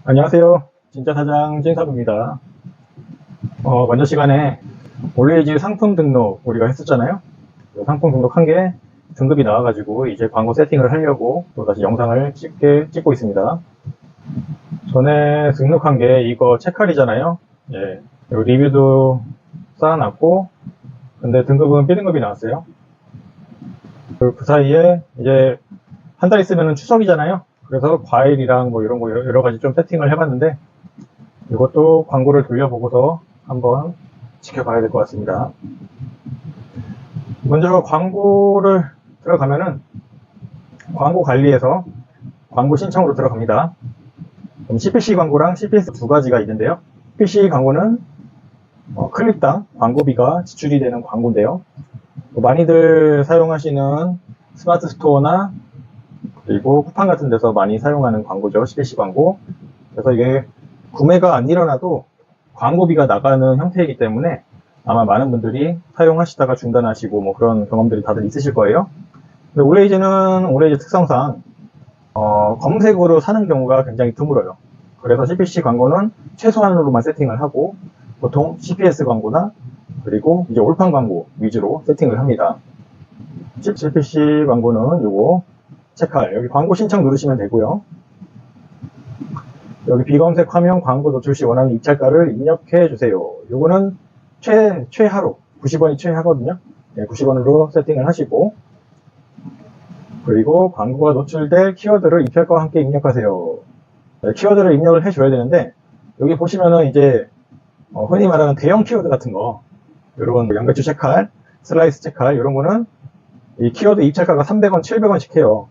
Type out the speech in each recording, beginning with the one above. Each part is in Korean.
안녕하세요. 진짜 사장 진사부입니다. 먼저 시간에 올레이즈 상품 등록 우리가 했었잖아요. 그 상품 등록한 게 등급이 나와가지고 이제 광고 세팅을 하려고 또 다시 영상을 찍고 있습니다. 전에 등록한 게 이거 체칼이잖아요. 예, 리뷰도 쌓아놨고, 근데 등급은 B등급이 나왔어요. 그 사이에 이제 한 달 있으면 추석이잖아요. 그래서 과일이랑 뭐 이런 거 여러 가지 좀 세팅을 해봤는데, 이것도 광고를 돌려보고서 한번 지켜봐야 될 것 같습니다. 먼저 광고를 들어가면은 광고 관리에서 광고 신청으로 들어갑니다. CPC 광고랑 CPS 두 가지가 있는데요. CPC 광고는 클릭당 광고비가 지출이 되는 광고인데요. 많이들 사용하시는 스마트 스토어나 그리고 쿠팡 같은 데서 많이 사용하는 광고죠. CPC 광고. 그래서 이게 구매가 안 일어나도 광고비가 나가는 형태이기 때문에 아마 많은 분들이 사용하시다가 중단하시고 뭐 그런 경험들이 다들 있으실 거예요. 근데 올레이즈 특성상 검색으로 사는 경우가 굉장히 드물어요. 그래서 CPC 광고는 최소한으로만 세팅을 하고 보통 CPS 광고나 그리고 이제 올판 광고 위주로 세팅을 합니다. CPC 광고는 요거 체크할 여기 광고 신청 누르시면 되고요. 여기 비검색 화면 광고 노출 시 원하는 입찰가를 입력해 주세요. 요거는 최하로 90원이 최하거든요. 네, 90원으로 세팅을 하시고 그리고 광고가 노출될 키워드를 입찰가와 함께 입력하세요. 네, 키워드를 입력을 해줘야 되는데 여기 보시면은 이제 흔히 말하는 대형 키워드 같은 거 이런 양배추 체칼, 슬라이스 체칼 이런 거는 이 키워드 입찰가가 300원, 700원씩 해요.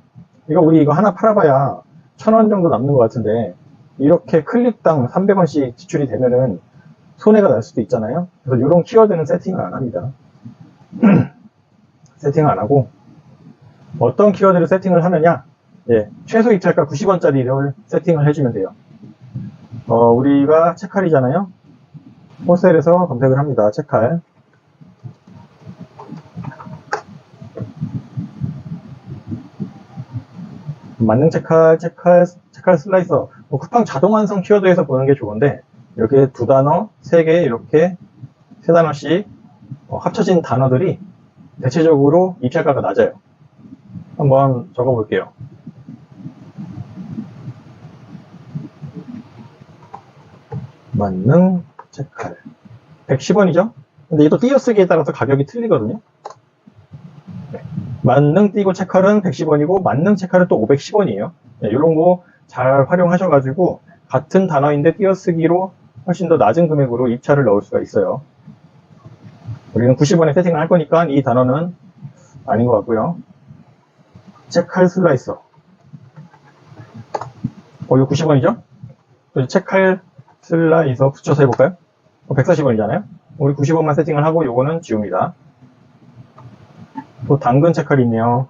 우리 이거 하나 팔아봐야 1000원 정도 남는 것 같은데 이렇게 클릭당 300원씩 지출이 되면은 손해가 날 수도 있잖아요. 그래서 이런 키워드는 세팅을 안 합니다. 세팅을 안 하고 어떤 키워드를 세팅을 하느냐? 예, 최소 입찰가 90원짜리를 세팅을 해주면 돼요. 우리가 체칼이잖아요. 홀셀에서 검색을 합니다. 체칼. 만능 체칼 슬라이서. 쿠팡 자동 완성 키워드에서 보는 게 좋은데 이렇게 두 단어, 세 개 이렇게 세 단어씩 합쳐진 단어들이 대체적으로 입찰가가 낮아요. 한번 적어볼게요. 만능 체칼 110원이죠? 근데 이게 또 띄어쓰기에 따라서 가격이 틀리거든요. 만능 띄고 체칼은 110원이고 만능 체칼은 또 510원이에요. 이런 거 잘 활용하셔가지고 같은 단어인데 띄어쓰기로 훨씬 더 낮은 금액으로 입찰을 넣을 수가 있어요. 우리는 90원에 세팅을 할 거니까 이 단어는 아닌 것 같고요. 체칼 슬라이서. 이거 90원이죠? 체칼 슬라이서 붙여서 해볼까요? 140원이잖아요? 우리 90원만 세팅을 하고 요거는 지웁니다. 또 당근 체칼이 있네요.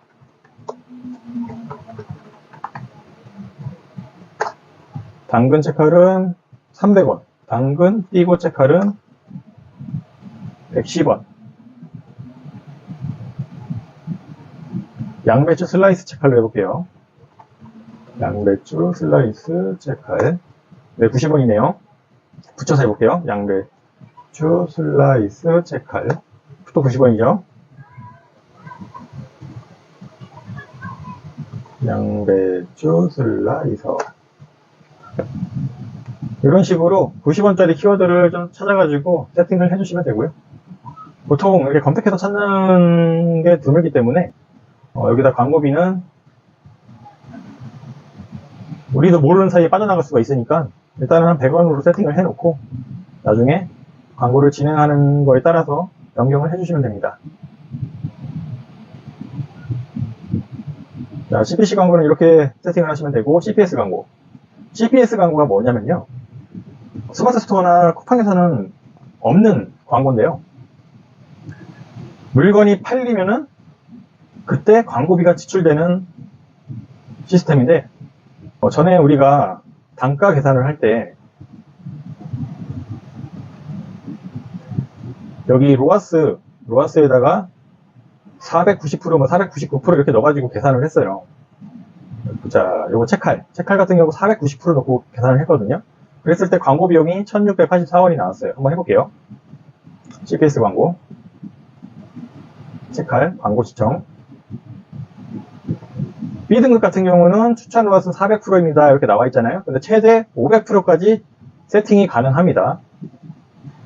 당근 체칼은 300원. 당근 띄고 체칼은 110원. 양배추 슬라이스 체칼로 해볼게요. 양배추 슬라이스 체칼. 네, 90원이네요. 붙여서 해볼게요. 양배추 슬라이스 체칼. 또 90원이죠. 양배추 슬라이서. 이런 식으로 90원짜리 키워드를 좀 찾아가지고 세팅을 해주시면 되고요. 보통 이렇게 검색해서 찾는 게 드물기 때문에 여기다 광고비는 우리도 모르는 사이에 빠져나갈 수가 있으니까 일단은 한 100원으로 세팅을 해놓고 나중에 광고를 진행하는 거에 따라서 변경을 해주시면 됩니다. 자, CPC 광고는 이렇게 세팅을 하시면 되고 CPS 광고가 뭐냐면요, 스마트 스토어나 쿠팡에서는 없는 광고인데요, 물건이 팔리면은 그때 광고비가 지출되는 시스템인데 전에 우리가 단가 계산을 할 때 여기 로아스에다가 490%, 499% 이렇게 넣어가지고 계산을 했어요. 자, 요거 책할 같은 경우 490% 넣고 계산을 했거든요. 그랬을 때 광고 비용이 1684원이 나왔어요. 한번 해볼게요. CPS 광고, 책할, 광고 시청. B등급 같은 경우는 추천 로아스 400%입니다. 이렇게 나와 있잖아요. 근데 최대 500%까지 세팅이 가능합니다.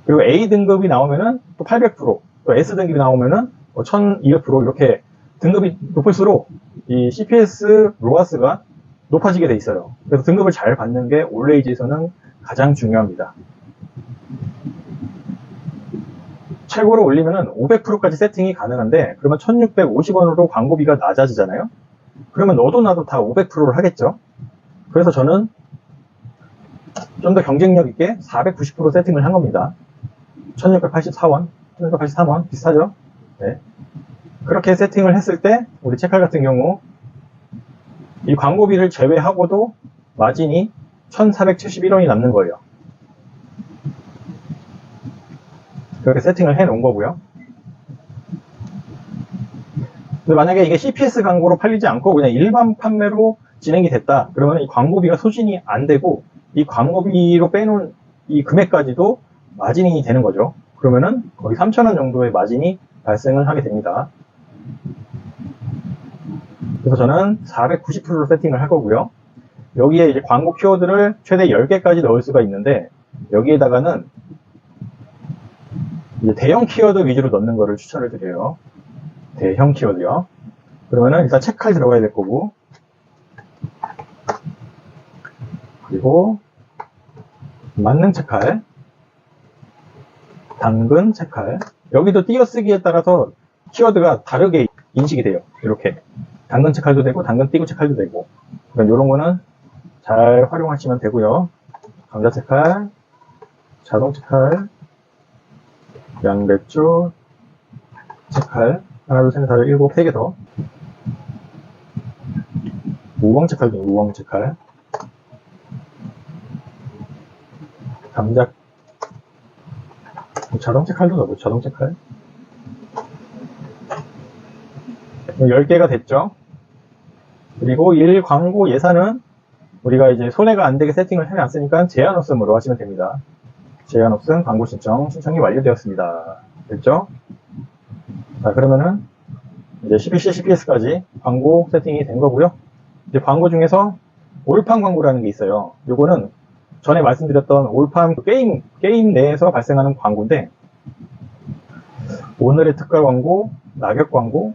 그리고 A등급이 나오면은 또 800%, 또 S등급이 나오면은 1200% 이렇게 등급이 높을수록 이 CPS 로아스가 높아지게 돼 있어요. 그래서 등급을 잘 받는 게 올레이즈에서는 가장 중요합니다. 최고로 올리면은 500%까지 세팅이 가능한데, 그러면 1650원으로 광고비가 낮아지잖아요. 그러면 너도 나도 다 500%를 하겠죠. 그래서 저는 좀 더 경쟁력 있게 490% 세팅을 한 겁니다. 1684원, 1683원 비슷하죠. 네. 그렇게 세팅을 했을 때 우리 책할 같은 경우 이 광고비를 제외하고도 마진이 1471원이 남는 거예요. 그렇게 세팅을 해 놓은 거고요. 근데 만약에 이게 CPS 광고로 팔리지 않고 그냥 일반 판매로 진행이 됐다. 그러면 이 광고비가 소진이 안 되고 이 광고비로 빼놓은 이 금액까지도 마진이 되는 거죠. 그러면은 거의 3,000원 정도의 마진이 발생을 하게 됩니다. 그래서 저는 490%로 세팅을 할 거고요. 여기에 이제 광고 키워드를 최대 10개까지 넣을 수가 있는데, 여기에다가는 이제 대형 키워드 위주로 넣는 거를 추천을 드려요. 대형 키워드요. 그러면은 일단 책할 들어가야 될 거고, 그리고 만능 책할, 당근 책할. 여기도 띄어쓰기에 따라서 키워드가 다르게 인식이 돼요. 이렇게 당근 책할도 되고 당근 띄고 책할도 되고, 그러니까 이런 거는 잘 활용하시면 되고요. 감자 책할, 자동 책할, 양배추 책할, 하나, 둘, 셋, 넷, 다섯, 일곱, 3개 더. 우엉 책할도 우엉 책할. 감자, 자동 책할도 넣고, 자동 책할. 10개가 됐죠. 그리고 일 광고 예산은 우리가 이제 손해가 안 되게 세팅을 해놨으니까 제한 없음으로 하시면 됩니다. 제한 없음 광고 신청이 완료되었습니다. 됐죠? 자, 그러면은 이제 CPC, CPS까지 광고 세팅이 된 거고요. 이제 광고 중에서 올판 광고라는 게 있어요. 요거는 전에 말씀드렸던 올판 게임 내에서 발생하는 광고인데, 오늘의 특가 광고, 낙엽 광고,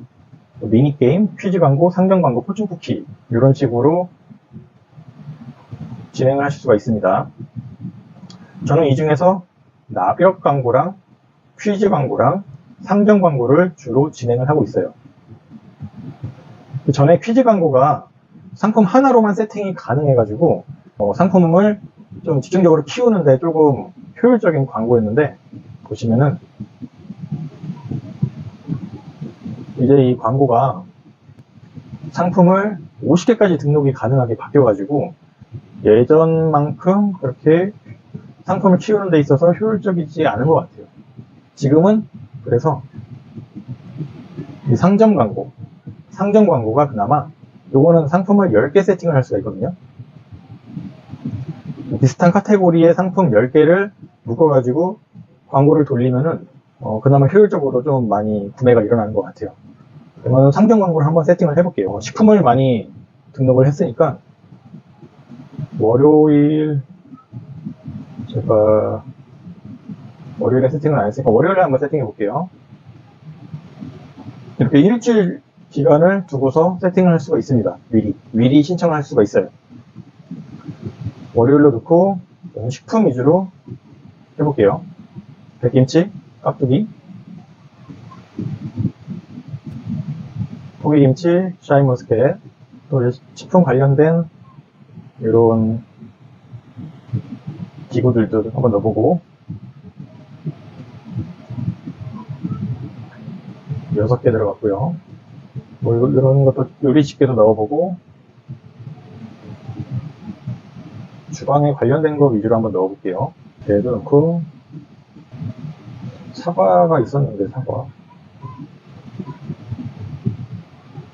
미니게임, 퀴즈 광고, 상점 광고, 포춘 쿠키, 이런 식으로 진행을 하실 수가 있습니다. 저는 이 중에서 낙엽 광고랑 퀴즈 광고랑 상점 광고를 주로 진행을 하고 있어요. 전에 퀴즈 광고가 상품 하나로만 세팅이 가능해가지고 상품을 좀 집중적으로 키우는데 조금 효율적인 광고였는데, 보시면은 이제 이 광고가 상품을 50개까지 등록이 가능하게 바뀌어가지고 예전만큼 그렇게 상품을 키우는 데 있어서 효율적이지 않은 것 같아요. 지금은 그래서 이 상점 광고가 그나마, 요거는 상품을 10개 세팅을 할 수가 있거든요. 비슷한 카테고리의 상품 10개를 묶어가지고 광고를 돌리면은 그나마 효율적으로 좀 많이 구매가 일어나는 것 같아요. 그러면 상점 광고를 한번 세팅을 해볼게요. 식품을 많이 등록을 했으니까 제가 월요일에 세팅을 안 했으니까 월요일에 한번 세팅해 볼게요. 이렇게 일주일 기간을 두고서 세팅을 할 수가 있습니다. 미리 신청을 할 수가 있어요. 월요일로 넣고 식품 위주로 해볼게요. 백김치, 깍두기, 포기김치, 샤인머스켓, 또 식품 관련된 이런 기구들도 한번 넣어보고, 6개 들어갔고요. 뭐 이런 것도 요리집게도 넣어보고, 주방에 관련된 거 위주로 한번 넣어볼게요. 배도 넣고, 사과가 있었는데,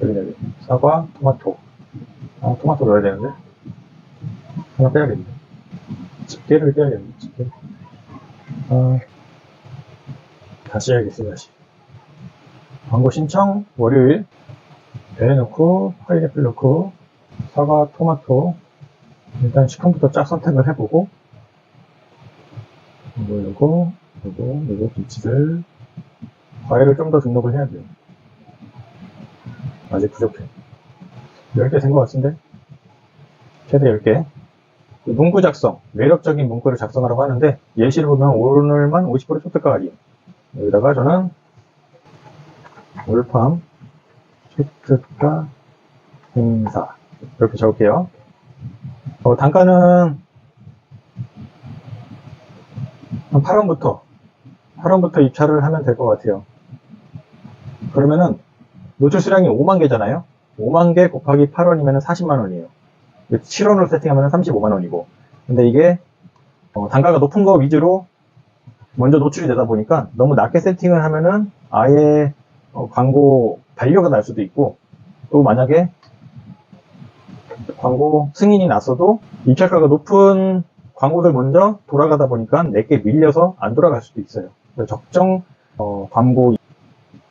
여기 사과, 토마토, 토마토 넣어야 되는데. 하나 빼야겠네. 집게를 빼야겠네, 집게. 다시 해야겠어, 다시. 광고 신청, 월요일. 배 넣고, 파인애플 넣고, 사과, 토마토. 일단 식품부터 쫙 선택을 해보고, 요거, 김치들. 과일을 좀 더 등록을 해야 돼요. 아직 부족해. 10개 된 것 같은데? 최대 10개. 문구 작성, 매력적인 문구를 작성하라고 하는데, 예시를 보면 오늘만 50% 초특가 할인. 여기다가 저는 올팜 초특가 행사 이렇게 적을게요. 단가는 한 8원부터 입찰을 하면 될 것 같아요. 그러면은 노출 수량이 5만 개잖아요. 5만 개 곱하기 8원이면 40만 원이에요. 7원으로 세팅하면 35만 원이고. 근데 이게 단가가 높은 거 위주로 먼저 노출이 되다 보니까 너무 낮게 세팅을 하면은 아예 광고 반려가 날 수도 있고, 또 만약에 광고 승인이 났어도 입찰가가 높은 광고들 먼저 돌아가다 보니까 내게 밀려서 안 돌아갈 수도 있어요. 적정 광고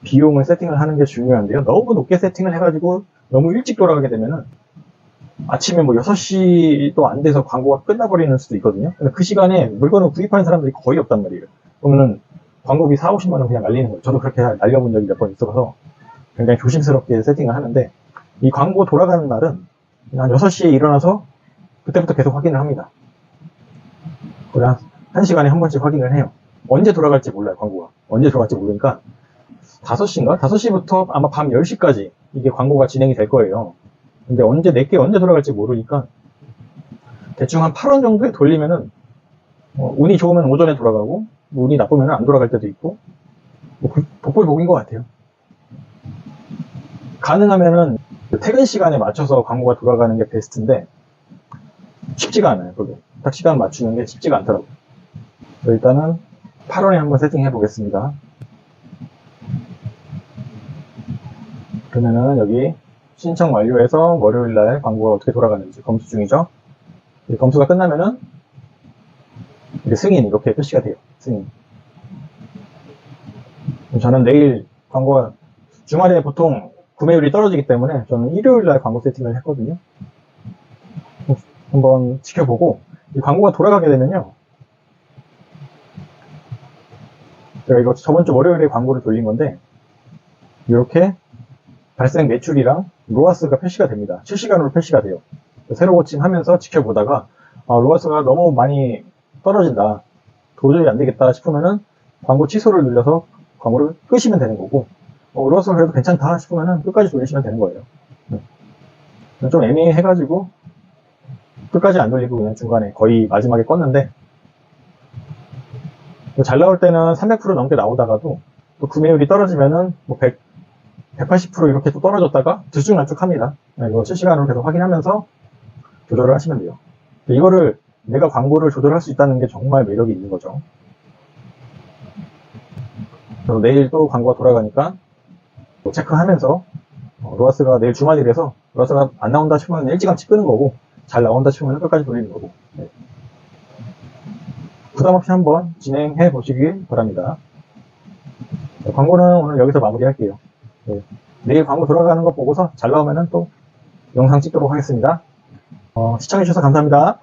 비용을 세팅을 하는 게 중요한데요. 너무 높게 세팅을 해가지고 너무 일찍 돌아가게 되면은 아침에 뭐 6시도 안 돼서 광고가 끝나버리는 수도 있거든요. 근데 그 시간에 물건을 구입하는 사람들이 거의 없단 말이에요. 그러면은 광고비 4, 50만 원 그냥 날리는 거예요. 저도 그렇게 날려본 적이 몇 번 있어서 굉장히 조심스럽게 세팅을 하는데, 이 광고 돌아가는 날은 한 6시에 일어나서 그때부터 계속 확인을 합니다. 거의 한 1시간에 한 번씩 확인을 해요. 언제 돌아갈지 몰라요, 광고가. 언제 돌아갈지 모르니까 5시인가? 5시부터 아마 밤 10시까지 이게 광고가 진행이 될 거예요. 근데 내게 언제 돌아갈지 모르니까 대충 한 8원 정도에 돌리면은 운이 좋으면 오전에 돌아가고, 운이 나쁘면 안 돌아갈 때도 있고, 복불복인 것 같아요. 가능하면은 퇴근 시간에 맞춰서 광고가 돌아가는 게 베스트인데 쉽지가 않아요. 그게 딱 시간 맞추는 게 쉽지가 않더라고요. 일단은 8원에 한번 세팅해 보겠습니다. 그러면은 여기 신청 완료해서 월요일날 광고가 어떻게 돌아가는지 검수 중이죠. 검수가 끝나면은 승인 이렇게 표시가 돼요. 승인. 저는 내일 광고가 주말에 보통 구매율이 떨어지기 때문에 저는 일요일날 광고 세팅을 했거든요. 한번 지켜보고, 이 광고가 돌아가게 되면요, 제가 이거 저번 주 월요일에 광고를 돌린 건데 이렇게 발생 매출이랑 로아스가 표시가 됩니다. 실시간으로 표시가 돼요. 새로 고침하면서 지켜보다가 로아스가 너무 많이 떨어진다, 도저히 안 되겠다 싶으면은 광고 취소를 눌러서 광고를 끄시면 되는 거고, 로아스가 그래도 괜찮다 싶으면은 끝까지 돌리시면 되는 거예요. 좀 애매해가지고 끝까지 안 돌리고 그냥 중간에 거의 마지막에 껐는데, 잘 나올 때는 300% 넘게 나오다가도 또 구매율이 떨어지면은 뭐 180% 이렇게 또 떨어졌다가 들쭉날쭉 합니다. 이거 실시간으로 계속 확인하면서 조절을 하시면 돼요. 이거를 내가 광고를 조절할 수 있다는 게 정말 매력이 있는 거죠. 그래서 내일 또 광고가 돌아가니까 체크하면서 로아스가 내일 주말이라서 로아스가 안 나온다 싶으면 일찌감치 끄는 거고, 잘 나온다 싶으면 끝까지 돌리는 거고. 부담 없이 한번 진행해 보시길 바랍니다. 광고는 오늘 여기서 마무리 할게요. 내일 광고 돌아가는 거 보고서 잘 나오면 또 영상 찍도록 하겠습니다. 시청해주셔서 감사합니다.